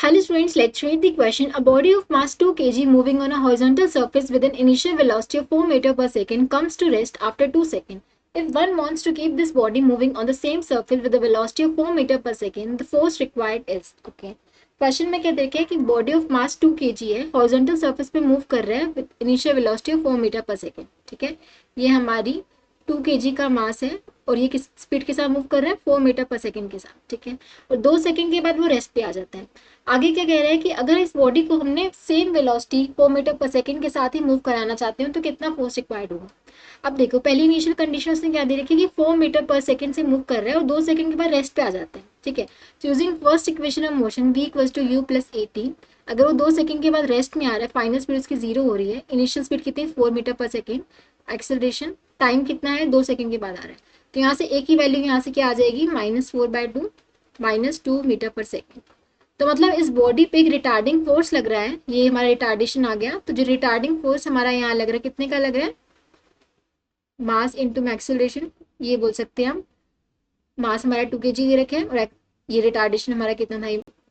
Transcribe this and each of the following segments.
Hello students, let's read the question. A body of mass 2 kg moving on a horizontal surface with an initial velocity of 4 meter per second comes to rest after 2 seconds. If one wants to keep this body moving on the same surface with a velocity of 4 meter per second, the force required is. Okay. Question में क्या देखिए कि body of mass 2 kg है, horizontal surface पे move कर रहा है with initial velocity of 4 metre per second. ठीक है, ये हमारी 2 kg का मास है और ये किस स्पीड के साथ मूव कर रहा है 4 मीटर पर सेकेंड के साथ. ठीक है, और 2 सेकेंड के बाद वो रेस्ट पे आ जाता है. आगे क्या कह रहा है कि अगर इस बॉडी को हमने same velocity 4 metre per second के साथ ही मूव कराना चाहते हो तो कितना फोर्स रिक्वायर्ड होगा. अब देखो, पहली इनिशियल कंडीशन उसने क्या दे रखी है कि 4 मीटर पर सेकेंड से मूव कर रहा है और 2 सेकेंड के बाद रेस्ट पे आ जाते हैं. ठीक है, using first equation of motion v equals to u plus a t. अगर वो 2 सेकेंड के बाद रेस्ट में आ रहा है, फाइनल स्पीड उसकी 0 हो रही है, इनिशियल स्पीड कितनी 4 metre per second, acceleration time कितना है 2 सेकेंड के बाद आ रहा है, तो यहाँ से एक ही वैल्यू यहाँ से क्या आ जाएगी -4/2 -2 मीटर पर सेकेंड. तो मतलब इस बॉडी पे एक रिटार्डिंग फोर्स लग रहा है, ये हमारा रिटार्डेशन आ गया. तो जो रिटार्डिंग फोर्स हमारा यहाँ लग रहा है कितने का लग रहा है, मास इंटू एक्सेलरेशन, ये बोल सकते हैं हम. मास हमारा 2 kg दे रखे हैं और ये रिटार्डेशन हमारा कितना था,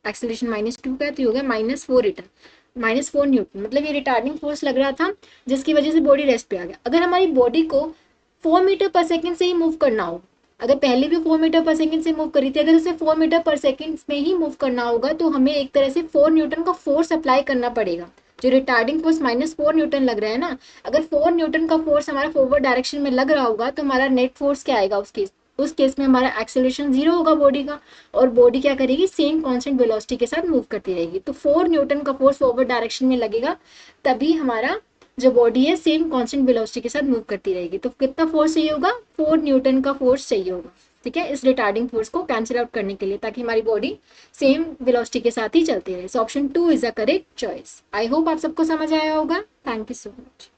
एक्सेलरेशन -2 का है, तो ये हो गया -4 न्यूटन. मतलब ये रिटार्डिंग फोर्स लग रहा था जिसकी वजह से बॉडी रेस्ट पे आ गया. अगर हमारी बॉडी को 4 मीटर पर सेकेंड से ही मूव करना हो, अगर पहले भी 4 मीटर पर सेकेंड से मूव करी थी, अगर उसे 4 मीटर पर सेकेंड में ही मूव करना होगा तो हमें एक तरह से 4 न्यूटन का फोर्स अप्लाई करना पड़ेगा. जो रिटार्डिंग फोर्स -4 न्यूटन लग रहा है ना, अगर 4 न्यूटन का फोर्स हमारा फॉरवर्ड डायरेक्शन में लग रहा होगा तो हमारा नेट फोर्स क्या आएगा, उस केस में हमारा एक्सेलरेशन 0 होगा बॉडी का, और बॉडी क्या करेगी, सेम कांस्टेंट वेलोसिटी के साथ मूव करती रहेगी. तो 4 न्यूटन का फोर्स फॉरवर्ड डायरेक्शन में लगेगा, तभी हमारा जो बॉडी है सेम कांस्टेंट वेलोसिटी के साथ मूव करती रहेगी. तो कितना फोर्स चाहिए होगा, 4 न्यूटन का फोर्स चाहिए होगा. ठीक है, इस रिटार्डिंग फोर्स को कैंसिल आउट करने के लिए, ताकि हमारी बॉडी सेम वेलोसिटी के साथ ही चलती रहे. So option 2 is the correct choice. I hope आप सबको समझ आया होगा. Thank you so much.